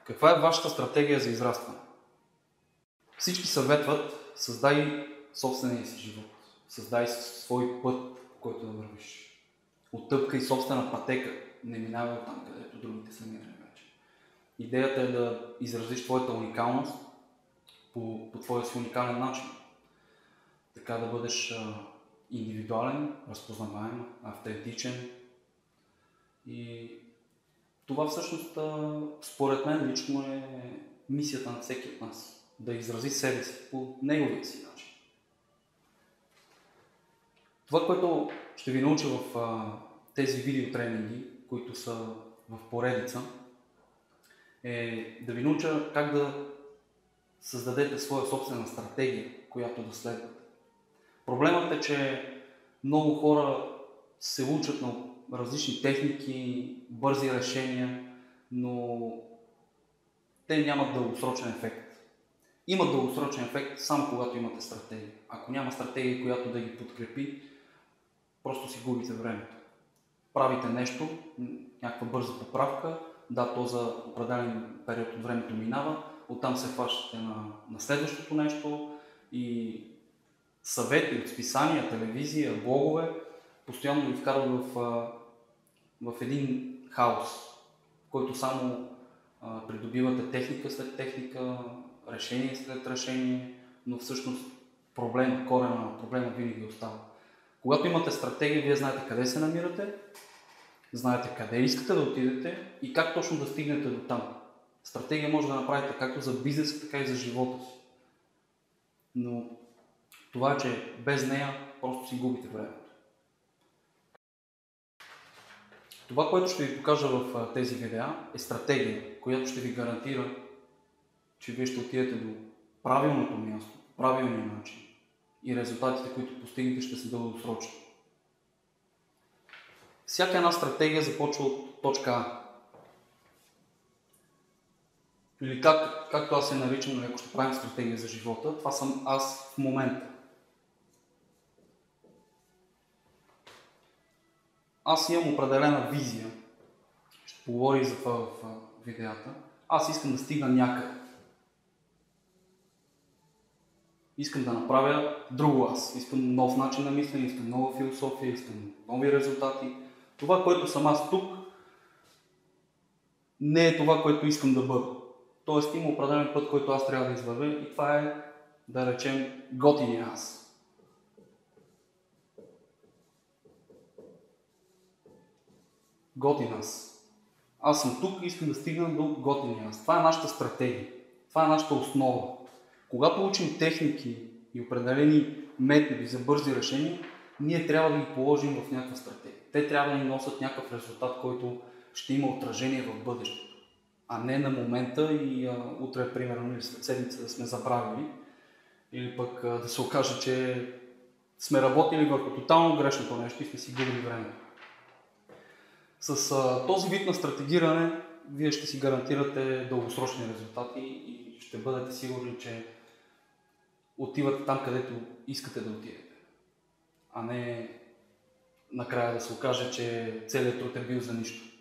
Каква е вашата стратегия за израстване? Всички съветват: създай собствения си живот, създай свой път, по който да вървиш. Оттъпкай собствена пътека, не минавай от там, където другите са минали вече. Идеята е да изразиш твоята уникалност по твоя си уникален начин. Така да бъдеш индивидуален, разпознаваем, автентичен. И това всъщност, според мен лично, е мисията на всеки от нас. Да изрази себе си по неговия си начин. Това, което ще ви науча в тези видеотренинги, които са в поредица, е да ви науча как да създадете своя собствена стратегия, която да следвате. Проблемът е, че много хора се учат на различни техники, бързи решения, но те нямат дългосрочен ефект. Имат дългосрочен ефект само когато имате стратегия. Ако няма стратегия, която да ги подкрепи, просто си губите времето. Правите нещо, някаква бърза поправка, да, то за определен период от времето минава, оттам се хващате на следващото нещо и съвети от списания, телевизия, блогове постоянно ви вкарват в един хаос, в който само придобивате техника след техника, решение след решение, но всъщност корена на проблема винаги остава. Когато имате стратегия, вие знаете къде се намирате, знаете къде искате да отидете и как точно да стигнете до там. Стратегия може да направите както за бизнес, така и за живота си. Но това е, че без нея просто си губите времето. Това, което ще ви покажа в тези видеа, е стратегия, която ще ви гарантира, че вие ще отидете до правилното място, правилния начин и резултатите, които постигнете, ще са дългосрочни. Всяка една стратегия започва от точка А. Или както аз се наричам, ако ще правим стратегия за живота, това съм аз в момента. Аз имам определена визия, ще поговоря и за това в видеята. Аз искам да стигна някъде. Искам да направя друго аз. Искам нов начин на мислене, искам нова философия, искам нови резултати. Това, което съм аз тук, не е това, което искам да бъда. Тоест има определен път, който аз трябва да извървя и това е, да речем, готиния аз. Готин аз. Аз съм тук и искам да стигна до готиния аз. Това е нашата стратегия. Това е нашата основа. Когато учим техники и определени методи за бързи решения, ние трябва да ги положим в някаква стратегия. Те трябва да ни носят някакъв резултат, който ще има отражение в бъдещето. А не на момента и утре, примерно, или след седмица да сме забравили. Или пък да се окаже, че сме работили върху тотално грешното нещо и сме си губили времето. С този вид на стратегиране вие ще си гарантирате дългосрочни резултати и ще бъдете сигурни, че отивате там, където искате да отидете. А не накрая да се окаже, че целият труд е бил за нищо.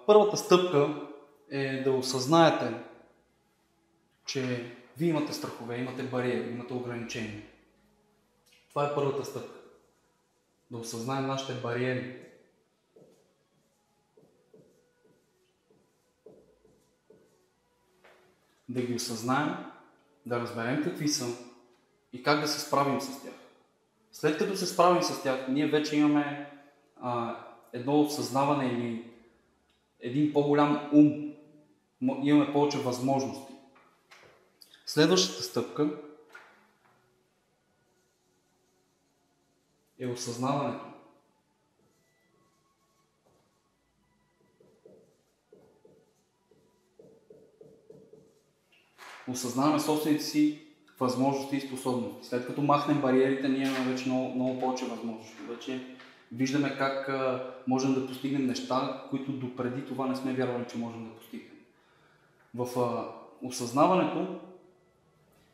Първата стъпка е да осъзнаете, че вие имате страхове, имате бариери, имате ограничения. Това е първата стъпка. Да осъзнаем нашите бариери. Да ги осъзнаем, да разберем какви са и как да се справим с тях. След като се справим с тях, ние вече имаме едно осъзнаване или един по-голям ум. Имаме повече възможности. Следващата стъпка е осъзнаването. Осъзнаваме собствените си възможности и способности. След като махнем бариерите, ние имаме вече много повече възможности. Вече виждаме как можем да постигнем неща, които допреди това не сме вярвали, че можем да постигнем. В осъзнаването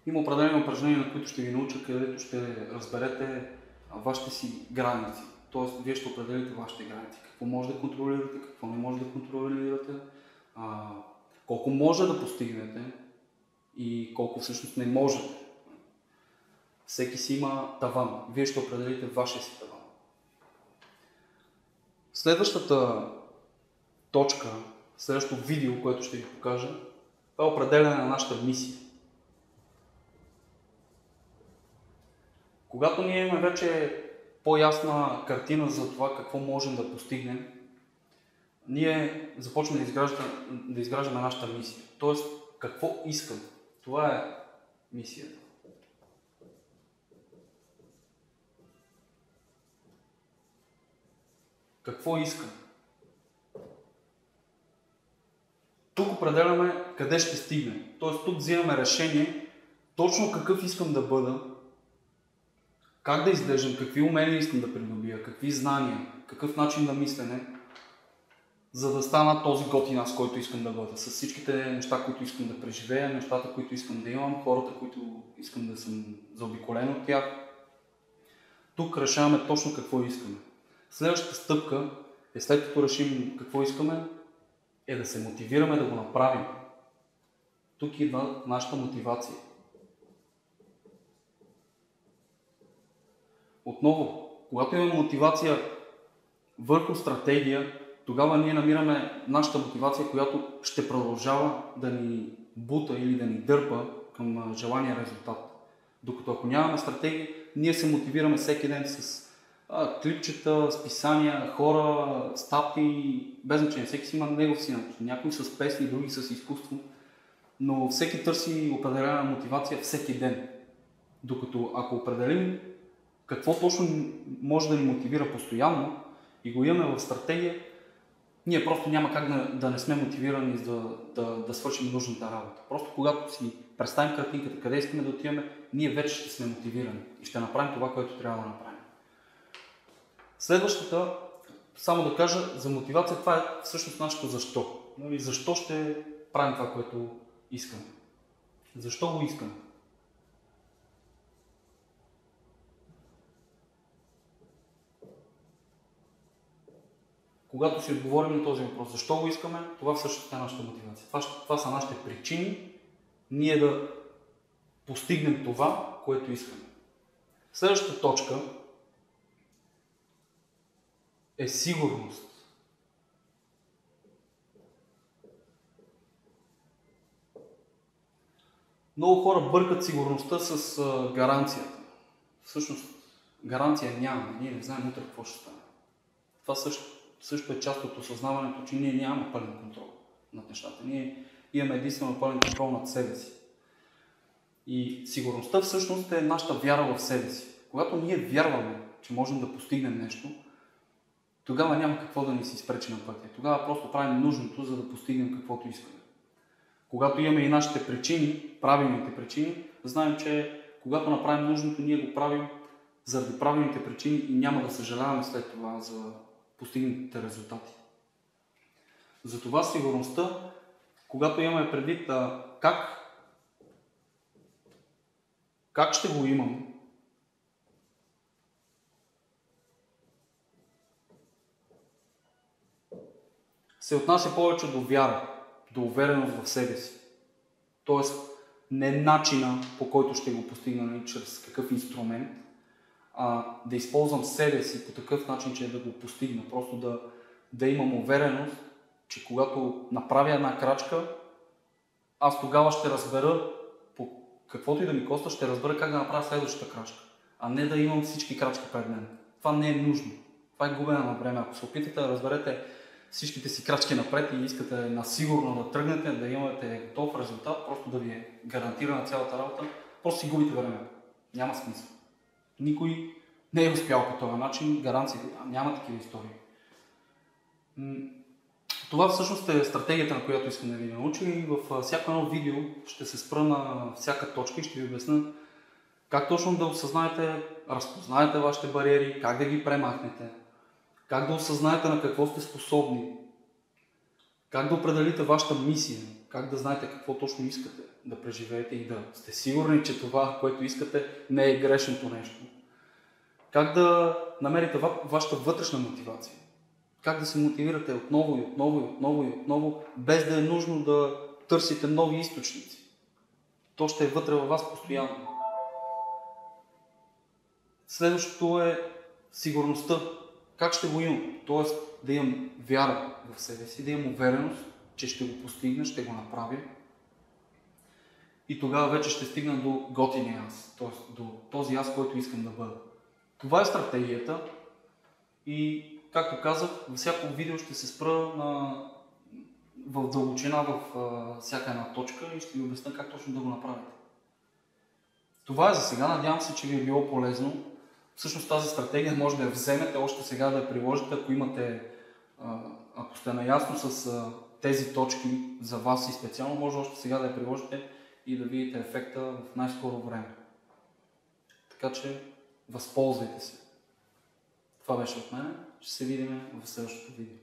има определени упражнения, на които ще ви науча, където ще разберете вашите си граници. Тоест, вие ще определите вашите граници. Какво може да контролирате, какво не може да контролирате, колко може да постигнете и колко всъщност не можете. Всеки си има таван. Вие ще определите вашия си таван. Следващата точка, следващото видео, което ще ви покажа, това е определяне на нашата мисия. Когато ние имаме вече по-ясна картина за това какво можем да постигнем, ние започваме да изграждаме нашата мисия. Тоест, какво искам. Това е мисията. Какво искам? Тук определяме къде ще стигнем. Тоест, тук взимаме решение точно какъв искам да бъда, как да изглеждам, какви умения искам да придобия, какви знания, какъв начин на мислене, за да стана този готин аз, който искам да бъда. С всичките неща, които искам да преживея, нещата, които искам да имам, хората, които искам да съм заобиколен от тях. Тук решаваме точно какво искаме. Следващата стъпка е, след като решим какво искаме, е да се мотивираме да го направим. Тук идва нашата мотивация. Отново, когато имаме мотивация върху стратегия, тогава ние намираме нашата мотивация, която ще продължава да ни бута или да ни дърпа към желания резултат. Докато ако нямаме стратегия, ние се мотивираме всеки ден с клипчета, списания, хора, статии, без значение. Всеки си има негов си начин. Някои с песни, други с изкуство. Но всеки търси определена мотивация всеки ден. Докато ако определим какво точно може да ни мотивира постоянно и го имаме в стратегия, ние просто няма как да не сме мотивирани да свършим нужната работа. Просто когато си представим картинката, къде искаме да отиваме, ние вече ще сме мотивирани и ще направим това, което трябва да направим. Следващата, само да кажа, за мотивация, това е всъщност нашето защо. Защо ще правим това, което искаме? Защо го искаме? Когато си отговорим на този въпрос, защо го искаме, това всъщност е нашата мотивация. Това са нашите причини ние да постигнем това, което искаме. Следващата точка е сигурност. Много хора бъркат сигурността с гаранцията. Всъщност гаранция няма. Ние не знаем утре какво ще стане. Това също е част от осъзнаването, че ние нямаме пълен контрол над нещата. Ние имаме единствено пълен контрол над себе си. И сигурността всъщност е нашата вяра в себе си. Когато ние вярваме, че можем да постигнем нещо, тогава няма какво да ни се изпречи на пътя. Тогава просто правим нужното, за да постигнем каквото искаме. Когато имаме и нашите причини, правилните причини, знаем, че когато направим нужното, ние го правим заради правилните причини и няма да съжаляваме след това за постигнатите резултати. Затова сигурността, когато имаме предвид как ще го имам, се отнася повече до вяра, до увереност в себе си. Тоест, не начина, по който ще го постигна, чрез какъв инструмент, а да използвам себе си по такъв начин, че да го постигна. Просто да имам увереност, че когато направя една крачка, аз тогава ще разбера, по каквото и да ми коста, ще разбера как да направя следващата крачка, а не да имам всички крачки пред мен. Това не е нужно. Това е губене на време. Ако се опитате да разберете всичките си крачки напред и искате насигурно да тръгнете, да имате готов резултат, просто да ви е гарантирана цялата работа, просто си губите време. Няма смисъл. Никой не е успял по този начин, гаранции няма такива истории. Това всъщност е стратегията, на която искам да ви науча, и във всяко едно видео ще се спра на всяка точка и ще ви обясня как точно да осъзнаете, разпознаете вашите бариери, как да ги премахнете, как да осъзнаете на какво сте способни, как да определите вашата мисия, как да знаете какво точно искате да преживеете и да сте сигурни, че това, което искате, не е грешното нещо. как да намерите вашата вътрешна мотивация. Как да се мотивирате отново и отново и отново и отново, без да е нужно да търсите нови източници. То ще е вътре във вас постоянно. Следващото е сигурността. Как ще го имам? Тоест да имам вяра в себе си, да имам увереност, че ще го постигна, ще го направя. И тогава вече ще стигна до готиния аз, т.е. до този аз, който искам да бъда. Това е стратегията и, както казах, във всяко видео ще се спра в дълбочина в всяка една точка и ще ви обясня как точно да го направите. Това е за сега. Надявам се, че ви е било полезно. Всъщност тази стратегия може да я вземете още сега да я приложите, ако сте наясно с тези точки за вас и специално, може още сега да я приложите и да видите ефекта в най-скоро време. Така че възползвайте се. Това беше от мен. Ще се видим в следващото видео.